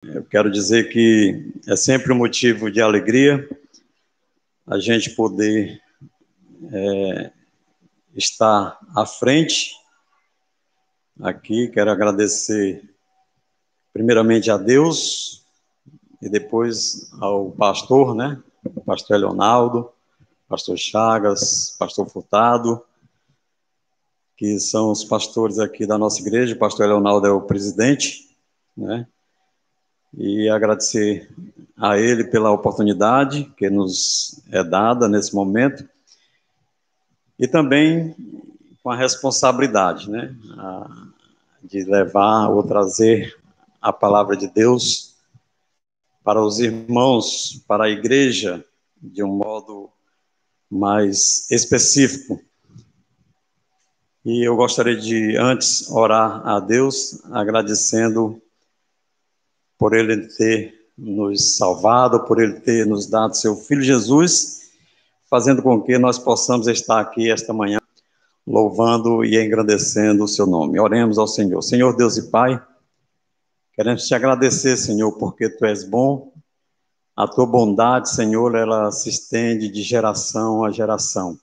Eu quero dizer que é sempre um motivo de alegria a gente poder estar à frente aqui. Quero agradecer primeiramente a Deus e depois ao pastor, né? O pastor Leonardo, pastor Chagas, pastor Furtado, que são os pastores aqui da nossa igreja. O pastor Leonardo é o presidente, né? E agradecer a ele pela oportunidade que nos é dada nesse momento e também com a responsabilidade, né, de levar ou trazer a palavra de Deus para os irmãos, para a igreja, de um modo mais específico. E eu gostaria de, antes, orar a Deus, agradecendo por Ele ter nos salvado, por Ele ter nos dado seu Filho Jesus, fazendo com que nós possamos estar aqui esta manhã, louvando e engrandecendo o seu nome. Oremos ao Senhor. Senhor Deus e Pai, queremos te agradecer, Senhor, porque Tu és bom. A Tua bondade, Senhor, ela se estende de geração a geração.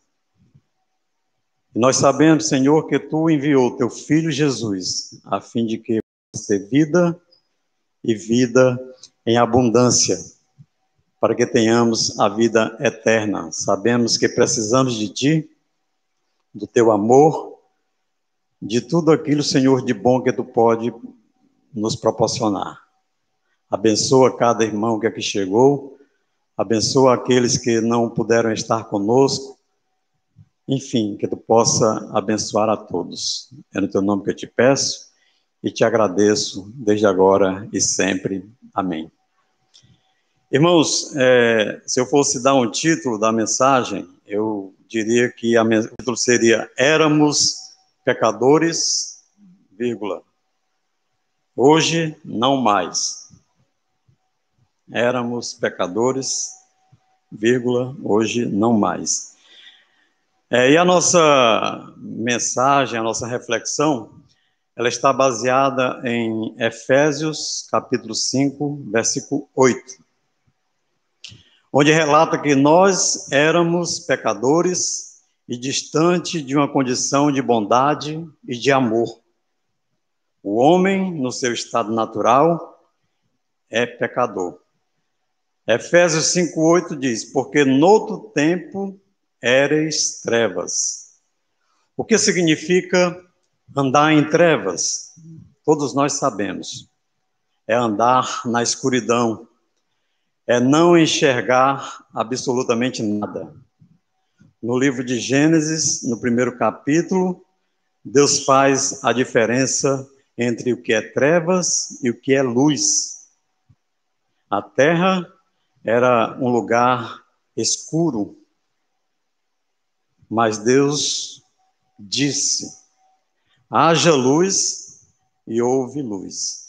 E nós sabemos, Senhor, que Tu enviou Teu Filho Jesus, a fim de que possa ter vida e vida em abundância, para que tenhamos a vida eterna. Sabemos que precisamos de Ti, do Teu amor, de tudo aquilo, Senhor, de bom que Tu pode nos proporcionar. Abençoa cada irmão que aqui chegou, abençoa aqueles que não puderam estar conosco, enfim, que Tu possa abençoar a todos. É no Teu nome que eu te peço e te agradeço desde agora e sempre. Amém. Irmãos, se eu fosse dar um título da mensagem, eu diria que o título seria Éramos pecadores, vírgula, hoje não mais. Éramos pecadores, vírgula, hoje não mais. E a nossa mensagem, a nossa reflexão, ela está baseada em Efésios, capítulo 5, versículo 8. Onde relata que nós éramos pecadores e distante de uma condição de bondade e de amor. O homem, no seu estado natural, é pecador. Efésios 5:8 diz, porque noutro tempo éreis trevas. O que significa andar em trevas? Todos nós sabemos. É andar na escuridão, é não enxergar absolutamente nada. No livro de Gênesis, no primeiro capítulo, Deus faz a diferença entre o que é trevas e o que é luz. A terra era um lugar escuro, mas Deus disse, haja luz e houve luz.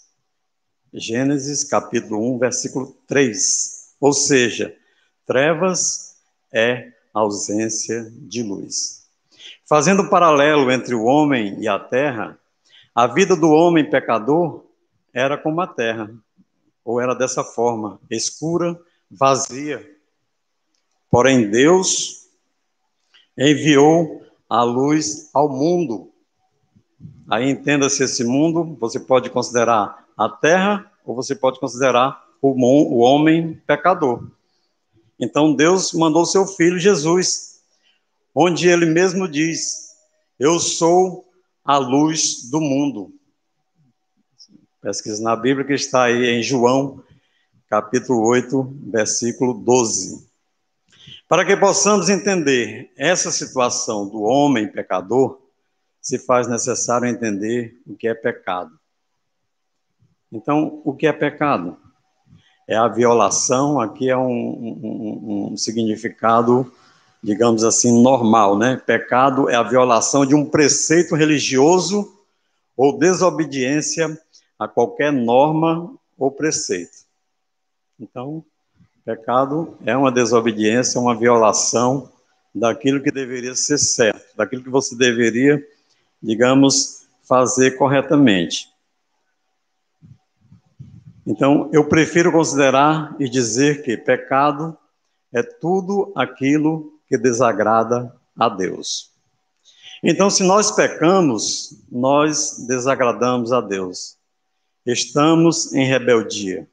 Gênesis capítulo 1, versículo 3. Ou seja, trevas é ausência de luz. Fazendo um paralelo entre o homem e a terra, a vida do homem pecador era como a terra, ou era dessa forma, escura, vazia. Porém, Deus enviou a luz ao mundo. Aí entenda-se esse mundo, você pode considerar a terra ou você pode considerar o homem pecador. Então Deus mandou seu filho Jesus, onde ele mesmo diz, eu sou a luz do mundo. Pesquisa na Bíblia que está aí em João, capítulo 8, versículo 12. Para que possamos entender essa situação do homem pecador, se faz necessário entender o que é pecado. Então, o que é pecado? É a violação, aqui é um significado, digamos assim, normal, né? Pecado é a violação de um preceito religioso ou desobediência a qualquer norma ou preceito. Então, pecado é uma desobediência, uma violação daquilo que deveria ser certo, daquilo que você deveria, digamos, fazer corretamente. Então, eu prefiro considerar e dizer que pecado é tudo aquilo que desagrada a Deus. Então, se nós pecamos, nós desagradamos a Deus. Estamos em rebeldia.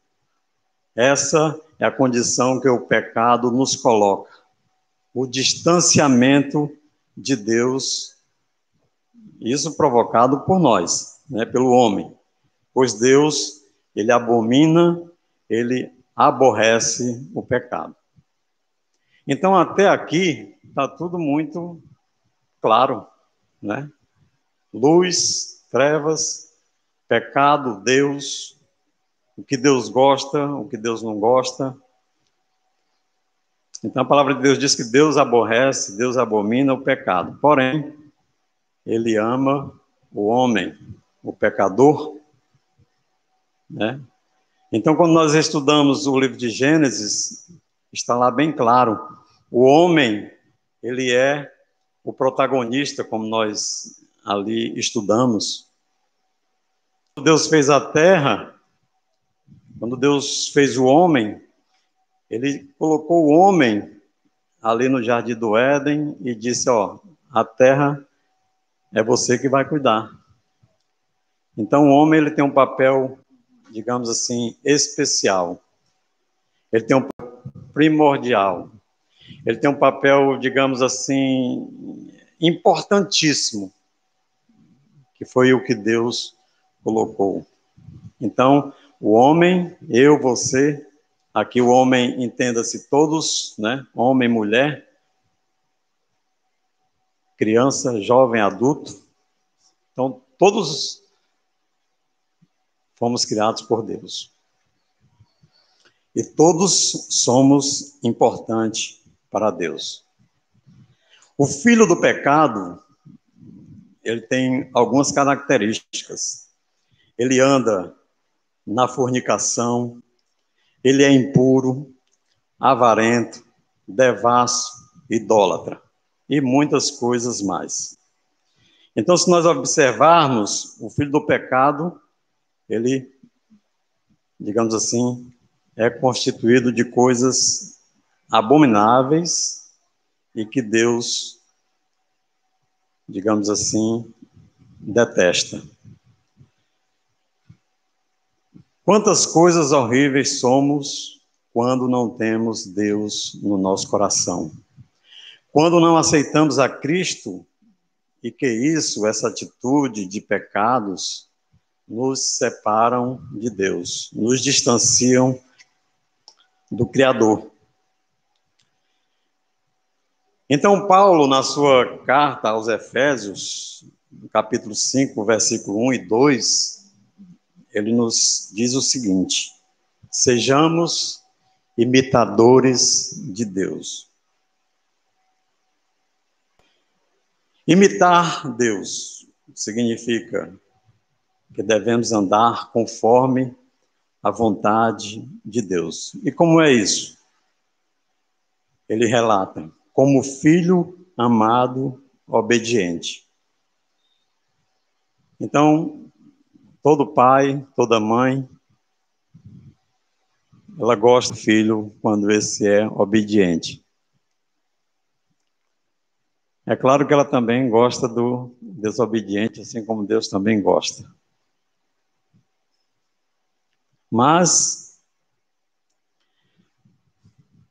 Essa é a condição que o pecado nos coloca. O distanciamento de Deus, isso provocado por nós, né, pelo homem. Pois Deus, ele abomina, ele aborrece o pecado. Então, até aqui, está tudo muito claro, né? Luz, trevas, pecado, Deus, o que Deus gosta, o que Deus não gosta. Então, a palavra de Deus diz que Deus aborrece, Deus abomina o pecado. Porém, ele ama o homem, o pecador, né? Então, quando nós estudamos o livro de Gênesis, está lá bem claro, o homem, ele é o protagonista, como nós ali estudamos. Quando Deus fez a terra, quando Deus fez o homem, ele colocou o homem ali no jardim do Éden e disse, ó, a terra é você que vai cuidar. Então, o homem, ele tem um papel, digamos assim, especial. Ele tem um papel primordial. Ele tem um papel, digamos assim, importantíssimo, que foi o que Deus colocou. Então, o homem, eu, você, aqui o homem, entenda-se todos, né? Homem, mulher, criança, jovem, adulto. Então, todos fomos criados por Deus. E todos somos importantes para Deus. O filho do pecado, ele tem algumas características. Ele anda na fornicação, ele é impuro, avarento, devasso, idólatra e muitas coisas mais. Então, se nós observarmos, o filho do pecado, ele, digamos assim, é constituído de coisas abomináveis e que Deus, digamos assim, detesta. Quantas coisas horríveis somos quando não temos Deus no nosso coração. Quando não aceitamos a Cristo, e que isso, essa atitude de pecados, nos separam de Deus, nos distanciam do Criador. Então, Paulo, na sua carta aos Efésios, no capítulo 5, versículo 1 e 2, ele nos diz o seguinte: sejamos imitadores de Deus. Imitar Deus significa que devemos andar conforme a vontade de Deus. E como é isso? Ele relata, como filho amado, obediente. Então, todo pai, toda mãe, ela gosta do filho quando esse é obediente. É claro que ela também gosta do desobediente, assim como Deus também gosta. Mas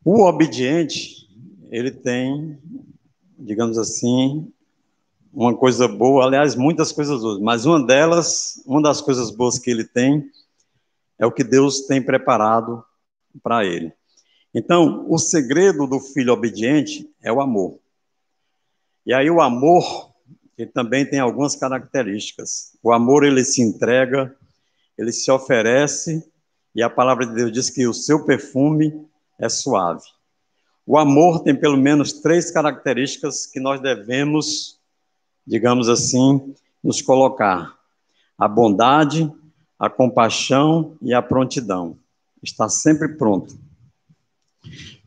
o obediente, ele tem, digamos assim, uma coisa boa, aliás, muitas coisas boas, mas uma das coisas boas que ele tem é o que Deus tem preparado para ele. Então, o segredo do filho obediente é o amor. E aí o amor, ele também tem algumas características. O amor, ele se entrega, ele se oferece, e a palavra de Deus diz que o seu perfume é suave. O amor tem pelo menos 3 características que nós devemos, digamos assim, nos colocar: a bondade, a compaixão e a prontidão. Está sempre pronto.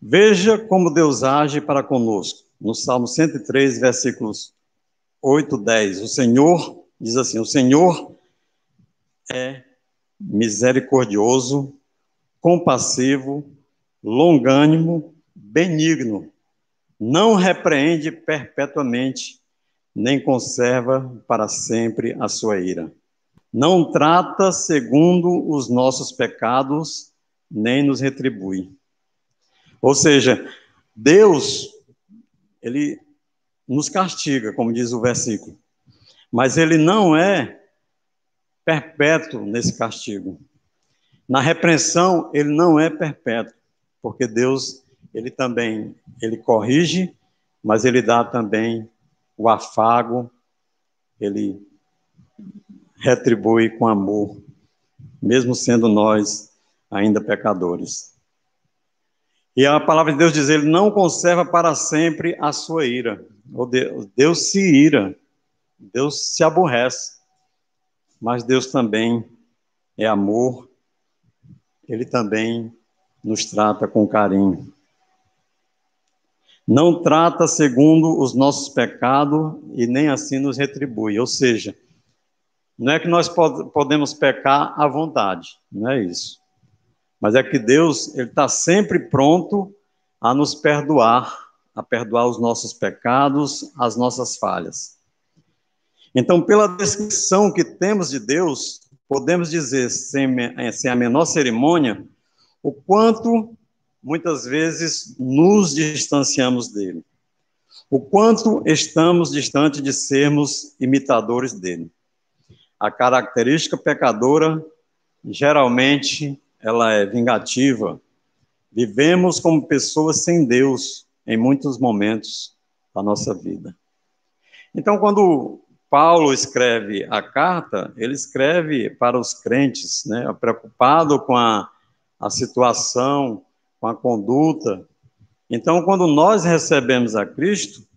Veja como Deus age para conosco. No Salmo 103, versículos 8, 10, o Senhor diz assim: o Senhor é misericordioso, compassivo, longânimo, benigno, não repreende perpetuamente, nem conserva para sempre a sua ira. Não trata segundo os nossos pecados, nem nos retribui. Ou seja, Deus, ele nos castiga, como diz o versículo, mas ele não é perpétuo nesse castigo. Na repreensão, ele não é perpétuo, porque Deus, ele também, ele corrige, mas ele dá também o afago, ele retribui com amor, mesmo sendo nós ainda pecadores. E a palavra de Deus diz, ele não conserva para sempre a sua ira. Deus se ira, Deus se aborrece, mas Deus também é amor, ele também nos trata com carinho. Não trata segundo os nossos pecados e nem assim nos retribui. Ou seja, não é que nós podemos pecar à vontade, não é isso. Mas é que Deus, ele está sempre pronto a nos perdoar, a perdoar os nossos pecados, as nossas falhas. Então, pela descrição que temos de Deus, podemos dizer, sem a menor cerimônia, o quanto muitas vezes nos distanciamos dele, o quanto estamos distante de sermos imitadores dele. A característica pecadora, geralmente, ela é vingativa. Vivemos como pessoas sem Deus em muitos momentos da nossa vida. Então, quando Paulo escreve a carta, ele escreve para os crentes, né, preocupado com a situação, com a conduta. Então, quando nós recebemos a Cristo,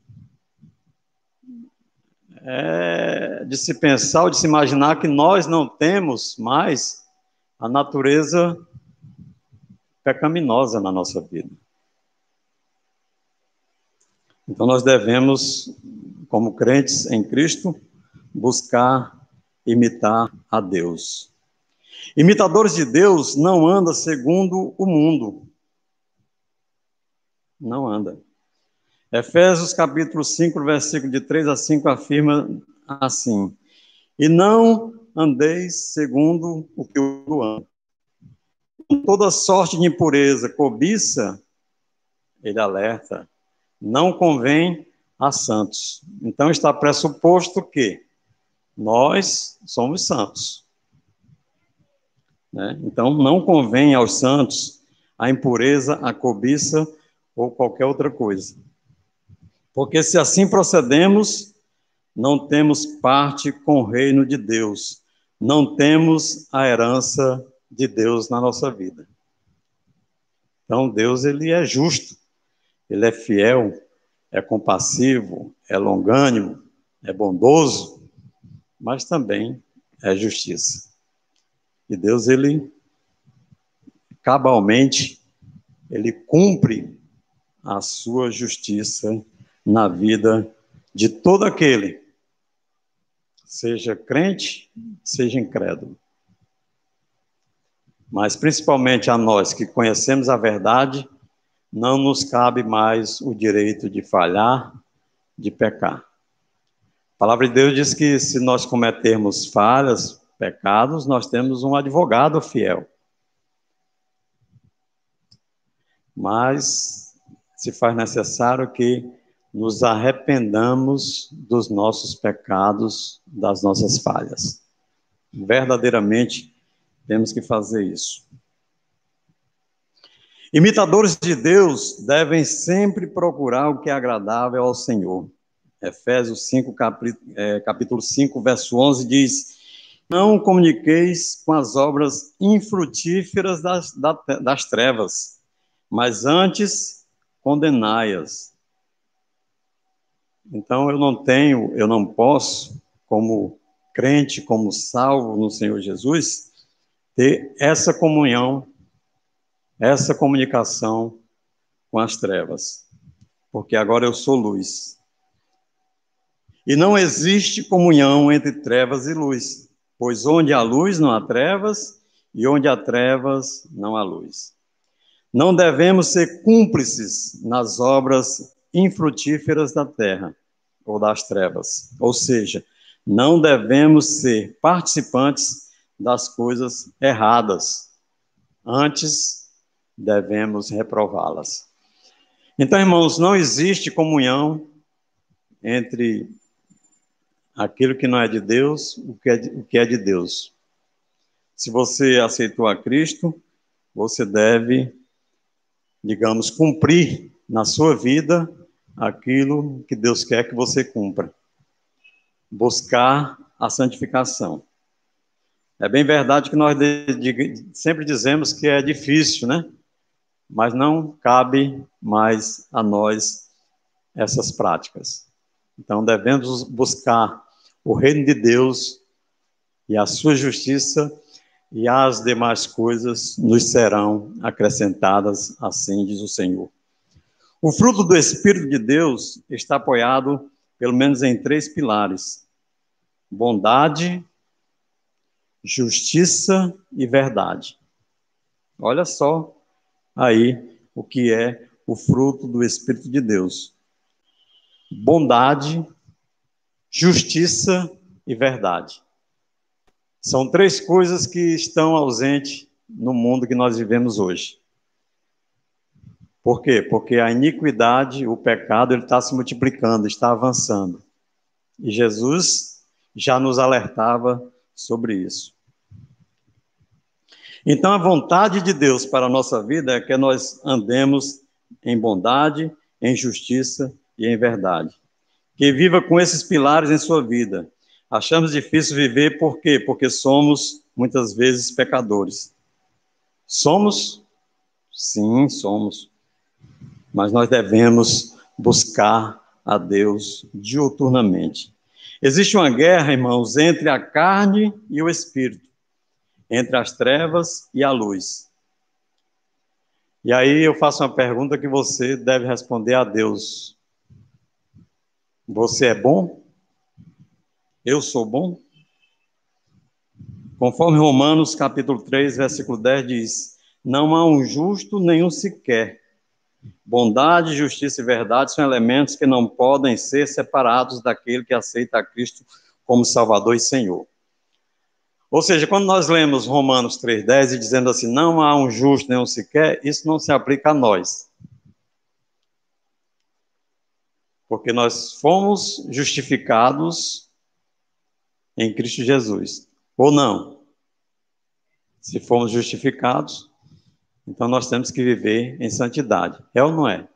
é de se pensar ou de se imaginar que nós não temos mais a natureza pecaminosa na nossa vida. Então, nós devemos, como crentes em Cristo, buscar imitar a Deus. Imitadores de Deus não andam segundo o mundo. Não anda. Efésios capítulo 5, versículo de 3 a 5 afirma assim: e não andeis segundo o que o mundo anda. Com toda sorte de impureza, cobiça, ele alerta, não convém a santos. Então está pressuposto que nós somos santos. Né? Então não convém aos santos a impureza, a cobiça ou qualquer outra coisa. Porque se assim procedemos, não temos parte com o reino de Deus, não temos a herança de Deus na nossa vida. Então Deus, ele é justo, ele é fiel, é compassivo, é longânimo, é bondoso, mas também é justiça. E Deus, ele cabalmente, ele cumpre a sua justiça na vida de todo aquele, seja crente, seja incrédulo. Mas principalmente a nós que conhecemos a verdade, não nos cabe mais o direito de falhar, de pecar. A palavra de Deus diz que se nós cometermos falhas, pecados, nós temos um advogado fiel. Mas se faz necessário que nos arrependamos dos nossos pecados, das nossas falhas. Verdadeiramente, temos que fazer isso. Imitadores de Deus devem sempre procurar o que é agradável ao Senhor. Efésios 5, capítulo 5, verso 11 diz: não comuniqueis com as obras infrutíferas das trevas, mas antes condenai-as. Então, eu não posso, como crente, como salvo no Senhor Jesus, ter essa comunhão, essa comunicação com as trevas, porque agora eu sou luz. E não existe comunhão entre trevas e luz, pois onde há luz não há trevas, e onde há trevas, não há luz. Não devemos ser cúmplices nas obras infrutíferas da terra ou das trevas. Ou seja, não devemos ser participantes das coisas erradas. Antes, devemos reprová-las. Então, irmãos, não existe comunhão entre aquilo que não é de Deus, o que é de Deus. Se você aceitou a Cristo, você deve, digamos, cumprir na sua vida aquilo que Deus quer que você cumpra. Buscar a santificação. É bem verdade que nós sempre dizemos que é difícil, né? Mas não cabe mais a nós essas práticas. Então, devemos buscar o reino de Deus e a sua justiça, e as demais coisas nos serão acrescentadas, assim diz o Senhor. O fruto do Espírito de Deus está apoiado, pelo menos, em 3 pilares: bondade, justiça e verdade. Olha só aí o que é o fruto do Espírito de Deus: bondade, justiça e verdade. São 3 coisas que estão ausentes no mundo que nós vivemos hoje. Por quê? Porque a iniquidade, o pecado, ele está se multiplicando, está avançando. E Jesus já nos alertava sobre isso. Então, a vontade de Deus para a nossa vida é que nós andemos em bondade, em justiça e em verdade. Que viva com esses pilares em sua vida. Achamos difícil viver por quê? Porque somos, muitas vezes, pecadores. Somos? Sim, somos. Mas nós devemos buscar a Deus diuturnamente. Existe uma guerra, irmãos, entre a carne e o espírito, entre as trevas e a luz. E aí eu faço uma pergunta que você deve responder a Deus. Você é bom? Eu sou bom? Conforme Romanos, capítulo 3, versículo 10 diz: não há um justo nenhum sequer. Bondade, justiça e verdade são elementos que não podem ser separados daquele que aceita a Cristo como Salvador e Senhor. Ou seja, quando nós lemos Romanos 3,10 e dizendo assim, não há um justo nenhum sequer, isso não se aplica a nós. Porque nós fomos justificados em Cristo Jesus. Ou não? Se fomos justificados, então nós temos que viver em santidade. É ou não é?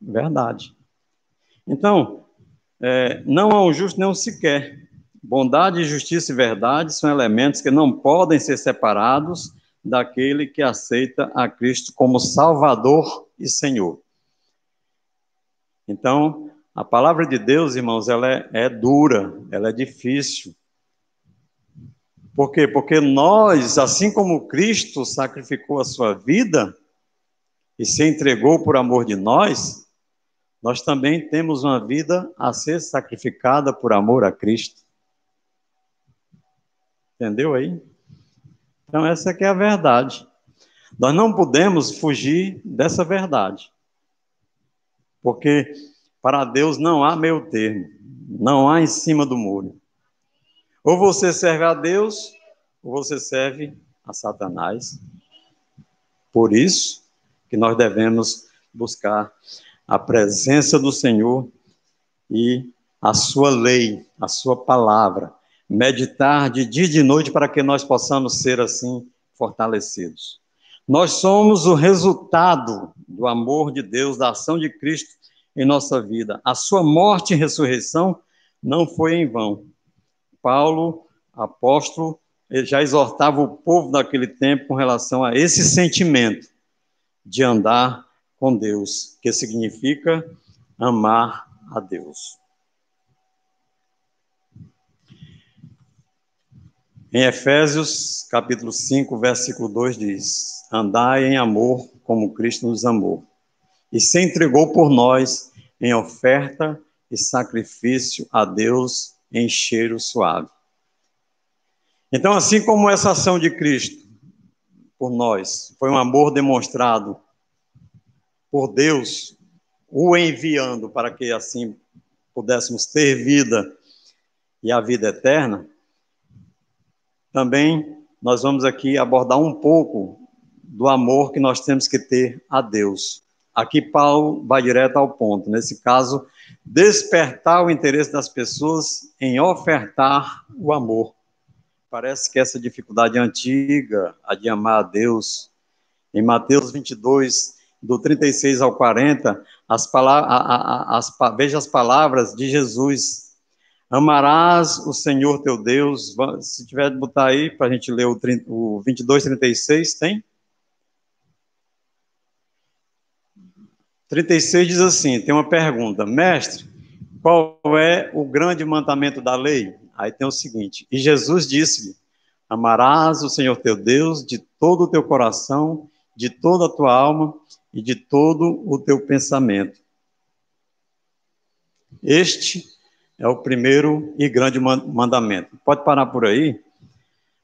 Verdade. Então, não há um justo nenhum sequer. Bondade, justiça e verdade são elementos que não podem ser separados daquele que aceita a Cristo como Salvador e Senhor. Então, a palavra de Deus, irmãos, ela é dura, ela é difícil. Por quê? Porque nós, assim como Cristo sacrificou a sua vida e se entregou por amor de nós também temos uma vida a ser sacrificada por amor a Cristo. Entendeu aí? Então, essa que é a verdade. Nós não podemos fugir dessa verdade. Porque para Deus não há meio termo. Não há em cima do muro. Ou você serve a Deus, ou você serve a Satanás. Por isso que nós devemos buscar a presença do Senhor e a sua lei, a sua palavra. Meditar de dia e de noite para que nós possamos ser assim fortalecidos. Nós somos o resultado do amor de Deus, da ação de Cristo em nossa vida. A sua morte e ressurreição não foi em vão. Paulo, apóstolo, ele já exortava o povo daquele tempo com relação a esse sentimento de andar com Deus, que significa amar a Deus. Em Efésios, capítulo 5, versículo 2 diz: andai em amor como Cristo nos amou, e se entregou por nós em oferta e sacrifício a Deus em cheiro suave. Então, assim como essa ação de Cristo por nós. Foi um amor demonstrado por Deus, o enviando para que assim pudéssemos ter vida e a vida eterna. Também nós vamos aqui abordar um pouco do amor que nós temos que ter a Deus. Aqui Paulo vai direto ao ponto. Nesse caso, despertar o interesse das pessoas em ofertar o amor. Parece que essa dificuldade antiga, a de amar a Deus, em Mateus 22, do 36 ao 40, veja as palavras de Jesus. Amarás o Senhor teu Deus. Se tiver de botar aí, para a gente ler o 22, 36, tem? 36 diz assim, tem uma pergunta. Mestre, qual é o grande mandamento da lei? Aí tem o seguinte, e Jesus disse-lhe, amarás o Senhor teu Deus de todo o teu coração, de toda a tua alma e de todo o teu pensamento. Este é o primeiro e grande mandamento. Pode parar por aí,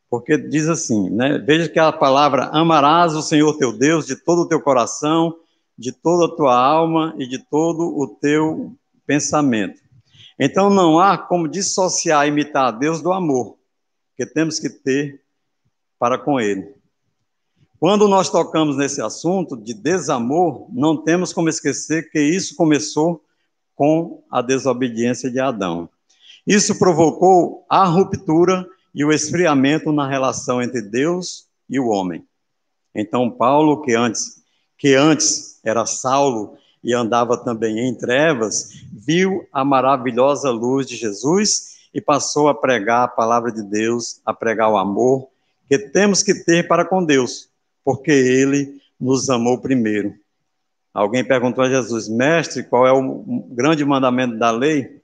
porque diz assim, né? Veja que a palavra amarás o Senhor teu Deus de todo o teu coração, de toda a tua alma e de todo o teu pensamento. Então não há como dissociar, imitar a Deus do amor que temos que ter para com Ele. Quando nós tocamos nesse assunto de desamor, não temos como esquecer que isso começou com a desobediência de Adão. Isso provocou a ruptura e o esfriamento na relação entre Deus e o homem. Então Paulo, que antes era Saulo e andava também em trevas, viu a maravilhosa luz de Jesus e passou a pregar a palavra de Deus, a pregar o amor que temos que ter para com Deus, porque Ele nos amou primeiro. Alguém perguntou a Jesus, mestre, qual é o grande mandamento da lei?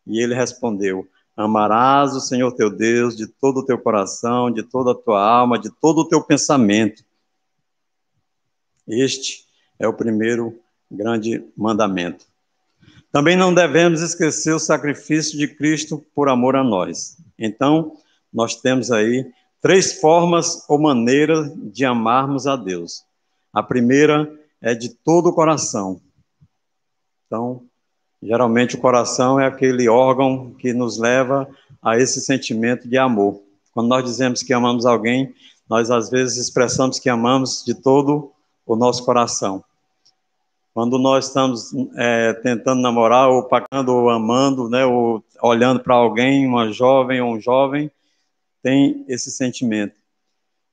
E ele respondeu, amarás o Senhor teu Deus de todo o teu coração, de toda a tua alma, de todo o teu pensamento. Este é o primeiro grande mandamento. Também não devemos esquecer o sacrifício de Cristo por amor a nós. Então, nós temos aí 3 formas ou maneiras de amarmos a Deus. A primeira é de todo o coração. Então, geralmente o coração é aquele órgão que nos leva a esse sentimento de amor. Quando nós dizemos que amamos alguém, nós às vezes expressamos que amamos de todo o nosso coração. Quando nós estamos tentando namorar, ou pagando, ou amando, né, ou olhando para alguém, uma jovem ou um jovem, tem esse sentimento.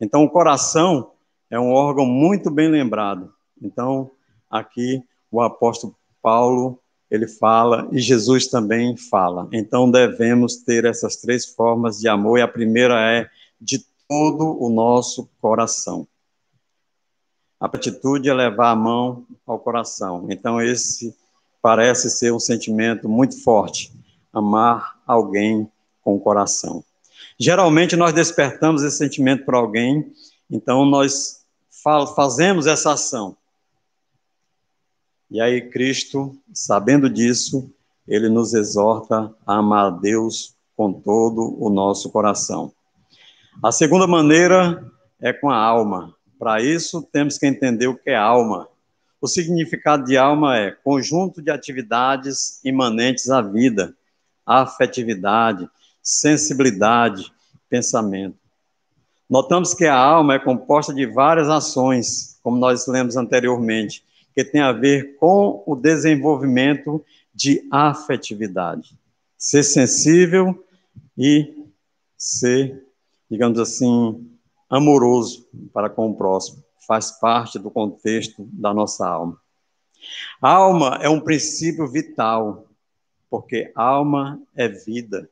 Então, o coração é um órgão muito bem lembrado. Então, aqui o apóstolo Paulo, ele fala, e Jesus também fala. Então, devemos ter essas 3 formas de amor, e a primeira é de todo o nosso coração. A atitude é levar a mão ao coração. Então, esse parece ser um sentimento muito forte, amar alguém com o coração. Geralmente, nós despertamos esse sentimento para alguém, então nós fazemos essa ação. E aí, Cristo, sabendo disso, ele nos exorta a amar a Deus com todo o nosso coração. A segunda maneira é com a alma. Para isso, temos que entender o que é alma. O significado de alma é conjunto de atividades imanentes à vida, afetividade, sensibilidade, pensamento. Notamos que a alma é composta de várias ações, como nós lemos anteriormente, que tem a ver com o desenvolvimento de afetividade. Ser sensível e ser, digamos assim, amoroso para com o próximo. Faz parte do contexto da nossa alma. A alma é um princípio vital, porque alma é vida.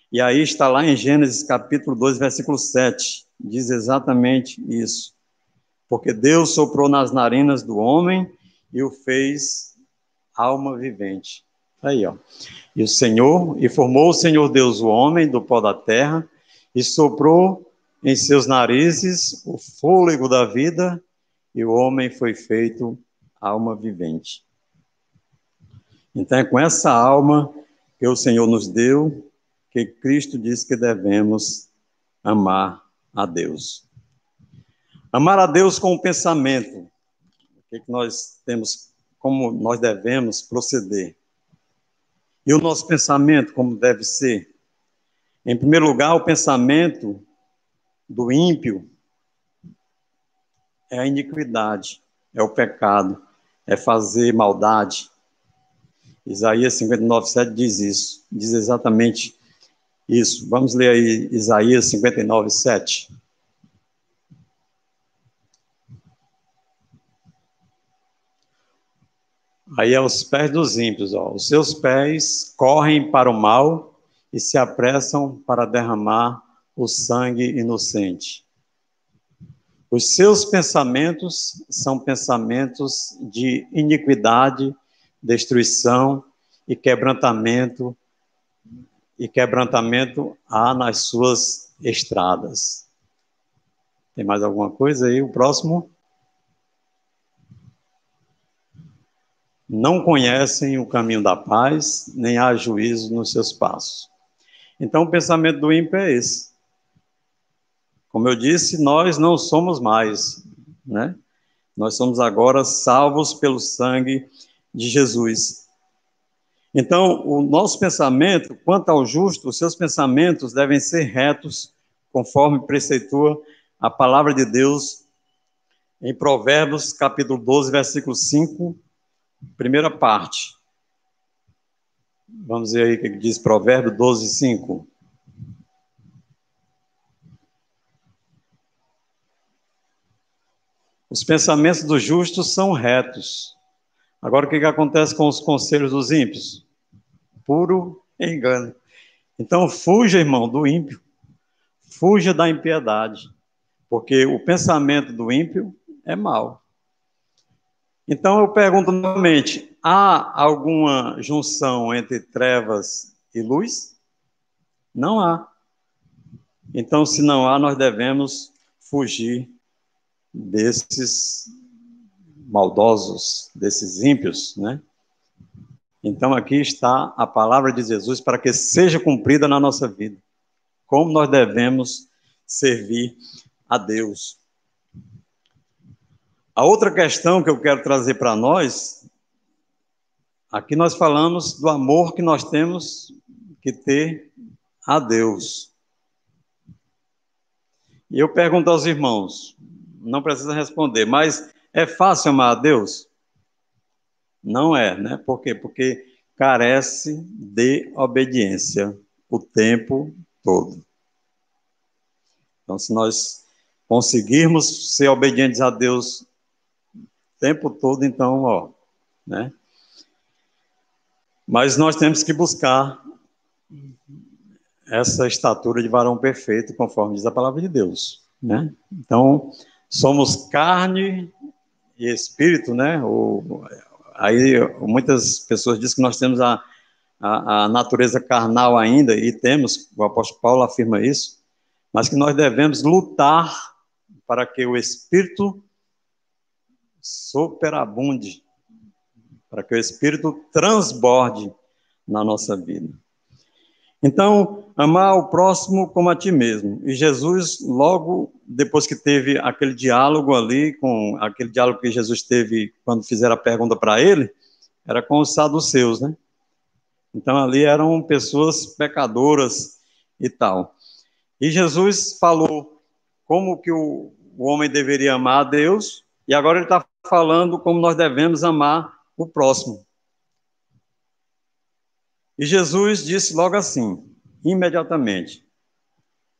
E aí está lá em Gênesis capítulo 2, versículo 7, diz exatamente isso. Porque Deus soprou nas narinas do homem e o fez alma vivente. Aí, ó. E formou o Senhor Deus o homem do pó da terra e soprou em seus narizes o fôlego da vida e o homem foi feito alma vivente. Então é com essa alma que o Senhor nos deu que Cristo diz que devemos amar a Deus. Amar a Deus com o pensamento. O que nós temos, como nós devemos proceder. E o nosso pensamento, como deve ser? Em primeiro lugar, o pensamento do ímpio é a iniquidade, é o pecado, é fazer maldade. Isaías 59:7 diz isso, diz exatamente isso. Vamos ler aí Isaías 59:7. Aí é os pés dos ímpios, ó. Os seus pés correm para o mal e se apressam para derramar o sangue inocente. Os seus pensamentos são pensamentos de iniquidade, destruição e quebrantamento há nas suas estradas. Tem mais alguma coisa aí? O próximo. Não conhecem o caminho da paz, nem há juízo nos seus passos. Então, o pensamento do ímpio é esse. Como eu disse, nós não somos mais, né? Nós somos agora salvos pelo sangue de Jesus. Então, o nosso pensamento, quanto ao justo, os seus pensamentos devem ser retos, conforme preceitua a palavra de Deus em Provérbios, capítulo 12, versículo 5, primeira parte. Vamos ver aí o que diz Provérbios 12, 5. Os pensamentos dos justos são retos. Agora, o que acontece com os conselhos dos ímpios? Puro engano. Então, fuja, irmão, do ímpio. Fuja da impiedade. Porque o pensamento do ímpio é mau. Então, eu pergunto novamente, há alguma junção entre trevas e luz? Não há. Então, se não há, nós devemos fugir desses maldosos, desses ímpios, né? Então, aqui está a palavra de Jesus para que seja cumprida na nossa vida. Como nós devemos servir a Deus. A outra questão que eu quero trazer para nós, aqui nós falamos do amor que nós temos que ter a Deus. E eu pergunto aos irmãos, não precisa responder, mas é fácil amar a Deus? Não é, né? Por quê? Porque carece de obediência o tempo todo. Então, se nós conseguirmos ser obedientes a Deus o tempo todo, então, ó, né? Mas nós temos que buscar essa estatura de varão perfeito, conforme diz a palavra de Deus, né? Então, somos carne e espírito, né? Aí muitas pessoas dizem que nós temos a natureza carnal ainda, e temos, o apóstolo Paulo afirma isso, mas que nós devemos lutar para que o Espírito superabunde, para que o Espírito transborde na nossa vida. Então, amar o próximo como a ti mesmo. E Jesus, logo depois que teve aquele diálogo ali, com aquele diálogo que Jesus teve quando fizeram a pergunta para ele, era com os saduceus, né? Então, ali eram pessoas pecadoras e tal. E Jesus falou como que o homem deveria amar a Deus, e agora ele está falando como nós devemos amar o próximo. E Jesus disse logo assim, imediatamente,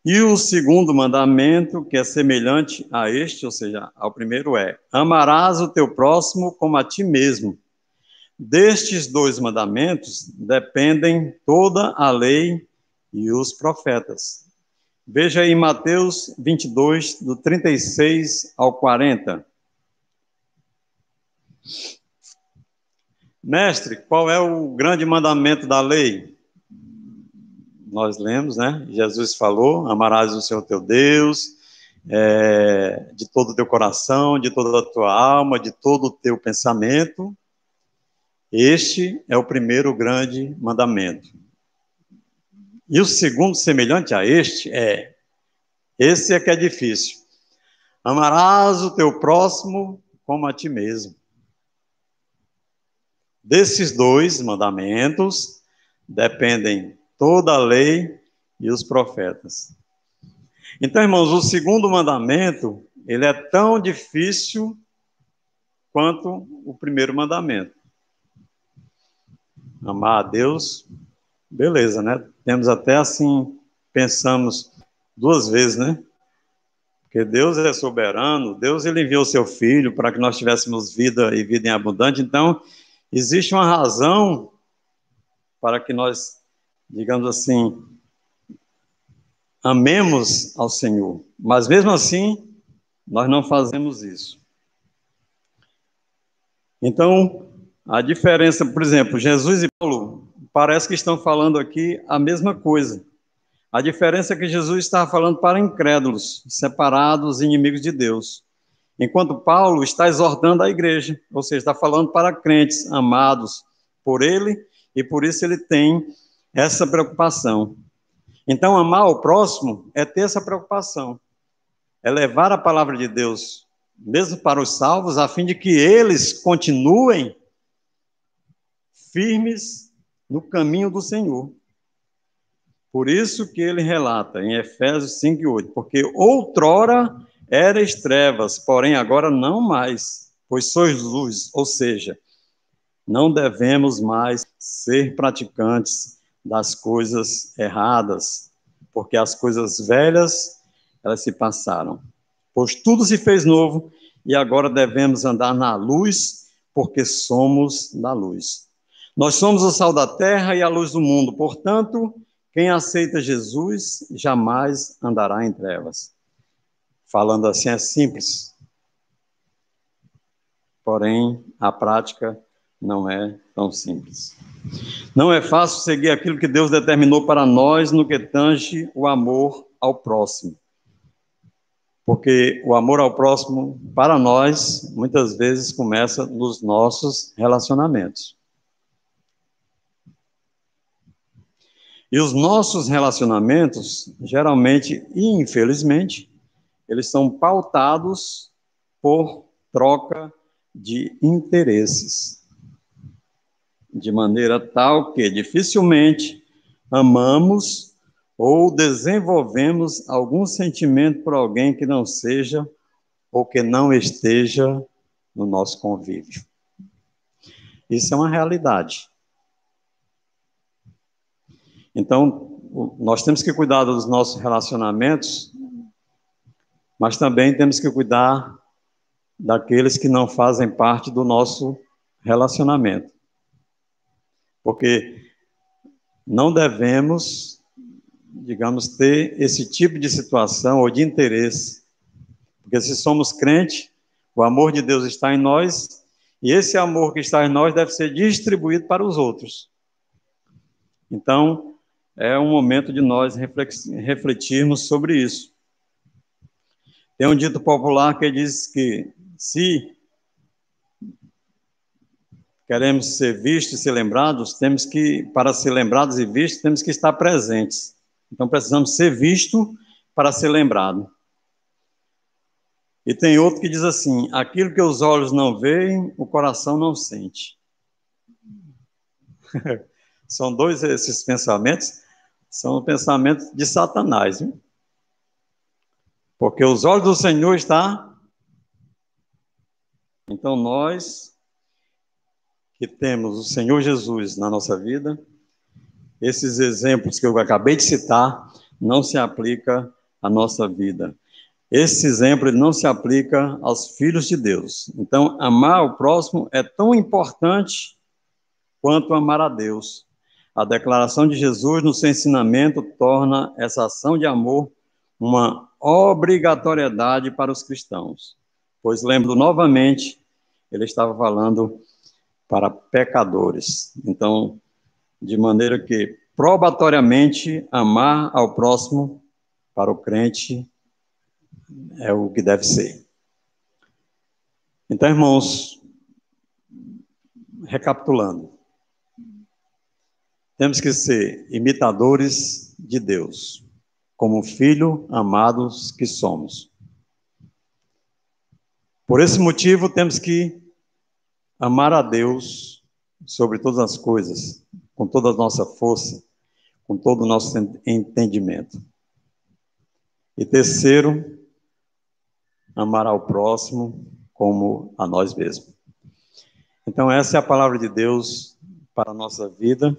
e o segundo mandamento, que é semelhante a este, ou seja, ao primeiro é, amarás o teu próximo como a ti mesmo. Destes dois mandamentos dependem toda a lei e os profetas. Veja aí Mateus 22, do 36 ao 40. Mestre, qual é o grande mandamento da lei? Nós lemos, né? Jesus falou, amarás o Senhor teu Deus, de todo o teu coração, de toda a tua alma, de todo o teu pensamento. Este é o primeiro grande mandamento. E o segundo, semelhante a este, esse é que é difícil. Amarás o teu próximo como a ti mesmo. Desses dois mandamentos dependem toda a lei e os profetas. Então, irmãos, o segundo mandamento, ele é tão difícil quanto o primeiro mandamento. Amar a Deus, beleza, né? Temos até assim, pensamos duas vezes, né? Porque Deus é soberano, Deus ele enviou seu Filho para que nós tivéssemos vida e vida em abundante. Então, existe uma razão para que nós, digamos assim, amemos ao Senhor. Mas mesmo assim, nós não fazemos isso. Então, a diferença, por exemplo, Jesus e Paulo, parece que estão falando aqui a mesma coisa. A diferença é que Jesus estava falando para incrédulos, separados, inimigos de Deus. Enquanto Paulo está exortando a igreja, ou seja, está falando para crentes amados por ele, e por isso ele tem essa preocupação. Então, amar o próximo é ter essa preocupação, é levar a palavra de Deus, mesmo para os salvos, a fim de que eles continuem firmes no caminho do Senhor. Por isso que ele relata em Efésios 5:8, porque outrora erais trevas, porém agora não mais, pois sois luz, ou seja, não devemos mais ser praticantes das coisas erradas, porque as coisas velhas, elas se passaram. Pois tudo se fez novo e agora devemos andar na luz, porque somos da luz. Nós somos o sal da terra e a luz do mundo, portanto, quem aceita Jesus jamais andará em trevas. Falando assim é simples, porém a prática não é tão simples. Não é fácil seguir aquilo que Deus determinou para nós no que tange o amor ao próximo. Porque o amor ao próximo, para nós, muitas vezes começa nos nossos relacionamentos. E os nossos relacionamentos, geralmente e infelizmente, eles são pautados por troca de interesses. De maneira tal que dificilmente amamos ou desenvolvemos algum sentimento por alguém que não seja ou que não esteja no nosso convívio. Isso é uma realidade. Então, nós temos que cuidar dos nossos relacionamentos, mas também temos que cuidar daqueles que não fazem parte do nosso relacionamento. Porque não devemos, digamos, ter esse tipo de situação ou de interesse. Porque se somos crentes, o amor de Deus está em nós, e esse amor que está em nós deve ser distribuído para os outros. Então, é um momento de nós refletirmos sobre isso. Tem um dito popular que diz que se queremos ser vistos e ser lembrados, temos que, para ser lembrados e vistos, temos que estar presentes. Então, precisamos ser vistos para ser lembrado. E tem outro que diz assim, aquilo que os olhos não veem, o coração não sente. São dois esses pensamentos, são pensamentos de Satanás, viu? Porque os olhos do Senhor estão. Então, nós que temos o Senhor Jesus na nossa vida, esses exemplos que eu acabei de citar, não se aplica à nossa vida. Esse exemplo não se aplica aos filhos de Deus. Então, amar o próximo é tão importante quanto amar a Deus. A declaração de Jesus no seu ensinamento torna essa ação de amor uma obrigatoriedade para os cristãos. Pois, lembro novamente, ele estava falando para pecadores. Então, de maneira que, probatoriamente, amar ao próximo para o crente é o que deve ser. Então, irmãos, recapitulando, temos que ser imitadores de Deus, como filho amados que somos. Por esse motivo, temos que amar a Deus sobre todas as coisas, com toda a nossa força, com todo o nosso entendimento. E terceiro, amar ao próximo como a nós mesmos. Então, essa é a palavra de Deus para a nossa vida.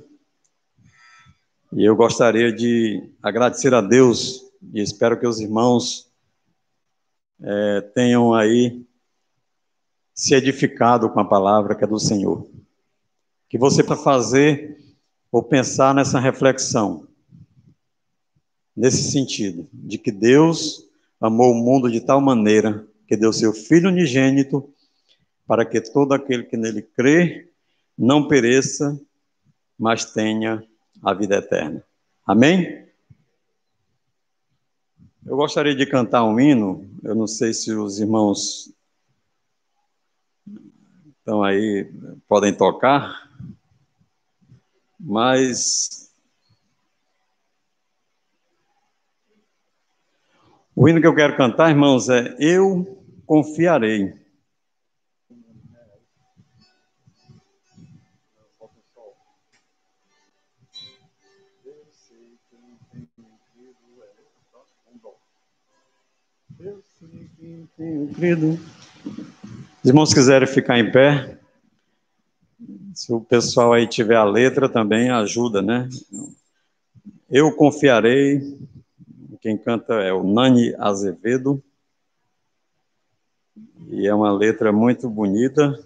E eu gostaria de agradecer a Deus, e espero que os irmãos tenham aí se edificado com a palavra que é do Senhor. Que você possa fazer ou pensar nessa reflexão, nesse sentido, de que Deus amou o mundo de tal maneira que deu seu Filho unigênito para que todo aquele que nele crê não pereça, mas tenha a vida eterna. Amém? Eu gostaria de cantar um hino, eu não sei se os irmãos estão aí, podem tocar, mas o hino que eu quero cantar, irmãos, é Eu Confiarei. Eu sei que tenho crido. Os irmãos quiserem ficar em pé, se o pessoal aí tiver a letra também ajuda, né? Eu confiarei. Quem canta é o Nani Azevedo. E é uma letra muito bonita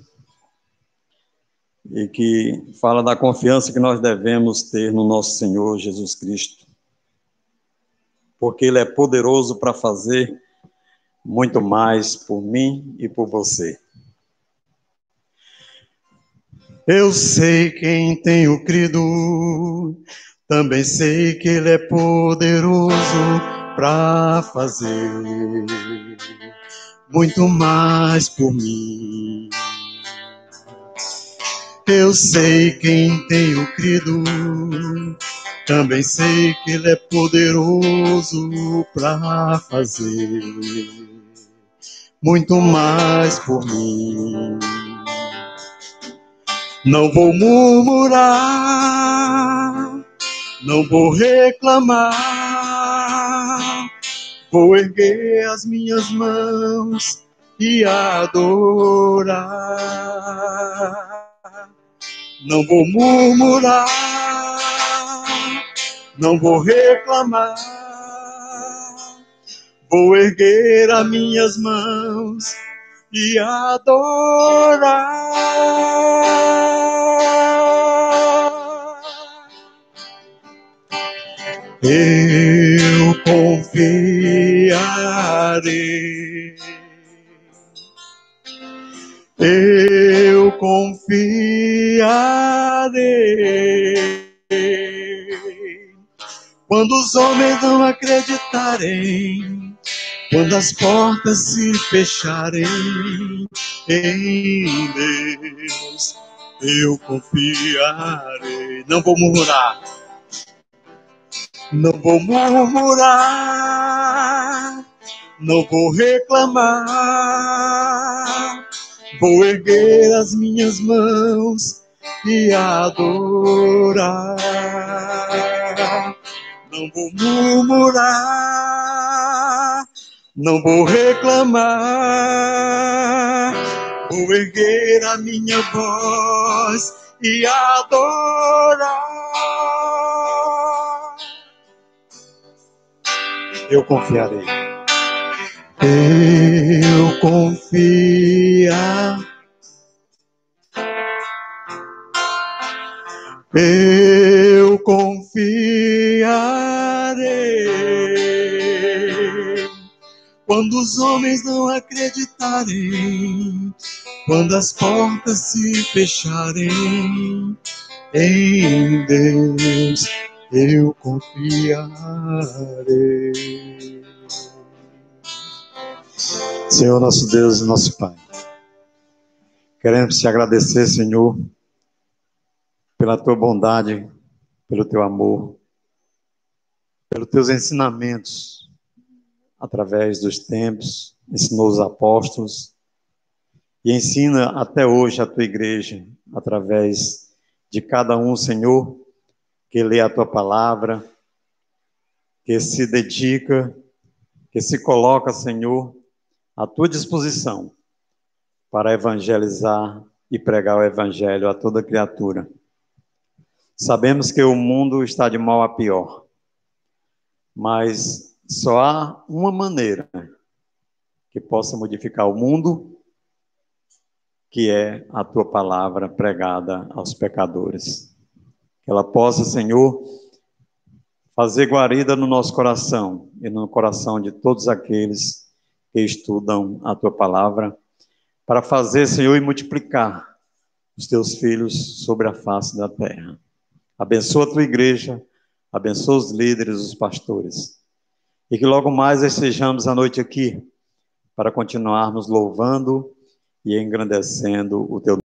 e que fala da confiança que nós devemos ter no nosso Senhor Jesus Cristo. Porque Ele é poderoso para fazer muito mais por mim e por você. Eu sei quem tenho crido, também sei que Ele é poderoso para fazer muito mais por mim. Eu sei quem tenho crido, também sei que Ele é poderoso para fazer muito mais por mim. Não vou murmurar, não vou reclamar, vou erguer as minhas mãos e adorar. Não vou murmurar, não vou reclamar, vou erguer as minhas mãos e adorar. Eu confiarei, eu confiarei. Quando os homens não acreditarem, quando as portas se fecharem em Deus, eu confiarei. Não vou murmurar, não vou murmurar, não vou reclamar, vou erguer as minhas mãos e adorar. Não vou murmurar, não vou reclamar, vou erguer a minha voz e adorar. Eu confiarei. Eu confiarei. Eu confiarei. Quando os homens não acreditarem, quando as portas se fecharem, em Deus eu confiarei. Senhor, nosso Deus e nosso Pai, queremos te agradecer, Senhor, pela tua bondade, pelo teu amor, pelos teus ensinamentos, através dos tempos, ensinou os apóstolos, e ensina até hoje a tua igreja, através de cada um, Senhor, que lê a tua palavra, que se dedica, que se coloca, Senhor, à tua disposição para evangelizar e pregar o evangelho a toda criatura. Sabemos que o mundo está de mal a pior, mas só há uma maneira que possa modificar o mundo, que é a tua palavra pregada aos pecadores. Que ela possa, Senhor, fazer guarida no nosso coração e no coração de todos aqueles que estudam a tua palavra, para fazer, Senhor, e multiplicar os teus filhos sobre a face da terra. Abençoa a tua igreja, abençoa os líderes, os pastores. E que logo mais estejamos à noite aqui para continuarmos louvando e engrandecendo o teu nome.